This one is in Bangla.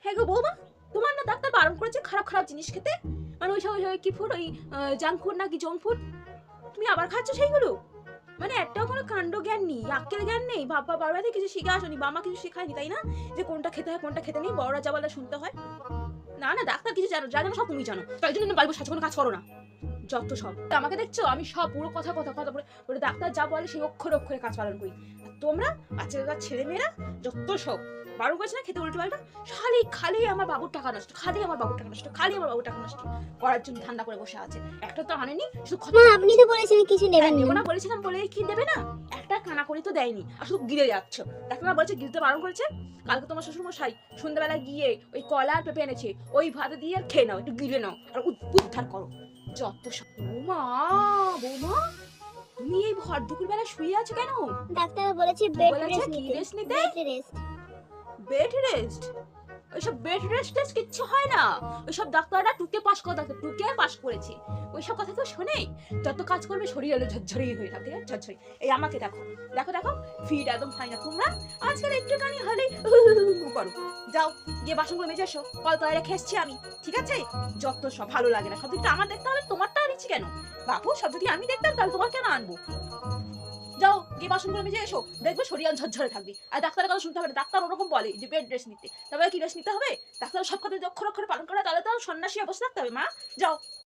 হ্যাঁ গো বৌমা, তোমার না ডাক্তার বারণ করেছে খারাপ খারাপ জিনিস খেতে, মানে ওই কি ফুড, ওই জাঙ্ক ফুড নাকি জঙ্ক ফুড, তুমি আবার খাচ্ছ সেইগুলো? মানে একটাও কোনো কাণ্ড জ্ঞান নেই, আক্কেল জ্ঞান নেই, বাবা বাবা থেকে কিছু শিখে আসনি, বাবা কিছু শেখায়নি তাই না, যে কোনটা খেতে হয় কোনটা খেতে নেই, বড়রা যা বলে শুনতে হয়। না না, ডাক্তার কিছু জানো, যা জানো সব তুমি জানো, তাই জন্য বাড়ি বসে আছো, কোনো কাজ করো না, যত সব। আমাকে দেখছো, আমি সব পুরো কথা কথা কথা বলে বলে ডাক্তার যা বলে সেই অক্ষরে অক্ষরে কাজ পালন করি। আর তোমরা বাচ্চাদের ছেলে মেয়েরা যত সব বারো করেছে না খেতে উল্টো পাল্টা, খালি খালি আমার বাবুর টাকা নষ্ট, খালি আমার বাবুর টাকা নষ্ট, খালি আমার বাবুর টাকা নষ্ট করার জন্য ধান্দা করে বসে আছে। একটা তো আনেনি, শুধু মা আপনি তো বলেছিলেন কিছু নেবেন নেবো না। না বলেছিলাম বলে কি দেবে না, একটা কানা করি তো দেয়নি, আর শুধু গিলে যাচ্ছ। ডাক্তার বলেছে গিলতে বারণ করেছে। কালকে তোমার শ্বশুর মশাই সন্ধ্যাবেলা গিয়ে ওই কলা আর পেঁপে এনেছে, ওই ভাতে দিয়ে আর খেয়ে নাও, একটু গিলে নাও আর উদ্ধার করো যত সব। বৌমা বৌমা, তুমি এই ভর দুপুর বেলা শুয়ে আছো কেন? ডাক্তার বলেছে বেড বলেছে রেস্ট কি নিতে। রেস্ট নিতে? Bed rest. Bed rest? ওইসব বেড রেস্ট টেস্ট কিচ্ছু হয় না, ওইসব ডাক্তাররা টুকে পাস করে, ডাক্তার টুকে পাস করেছে, ওইসব কথা কেউ শোনে? যত কাজ করবে শরীর হলো ঝরঝরি হয়ে থাকে, ঝরঝরি। এই আমাকে দেখো দেখো দেখো, ফিট একদম ফাইন না তোমরা, আজকাল একটুখানি হলেই করো। যাও গিয়ে বাসনগুলো মেজে এসো, কল তলায় রেখে এসছি আমি, ঠিক আছে? যত সব ভালো লাগে না, সব দিকটা আমার দেখতে হবে, তোমারটা আনিছি কেন? বাপু সব যদি আমি দেখতাম তাহলে তোমার কেন আনবো? যাও গিয়ে বাসনগুলো মেজে এসো, দেখবে শরীর ঝরঝরে থাকবে। আর ডাক্তারের কথা শুনতে হবে না, ডাক্তার ওরকম বলে যে বেড রেস্ট নিতে, তবে কি রেস্ট নিতে হবে? ডাক্তার সব কথা অক্ষর অক্ষরে পালন করা, তাহলে তো সন্ন্যাসী অবস্থা থাকতে হবে। মা যাও।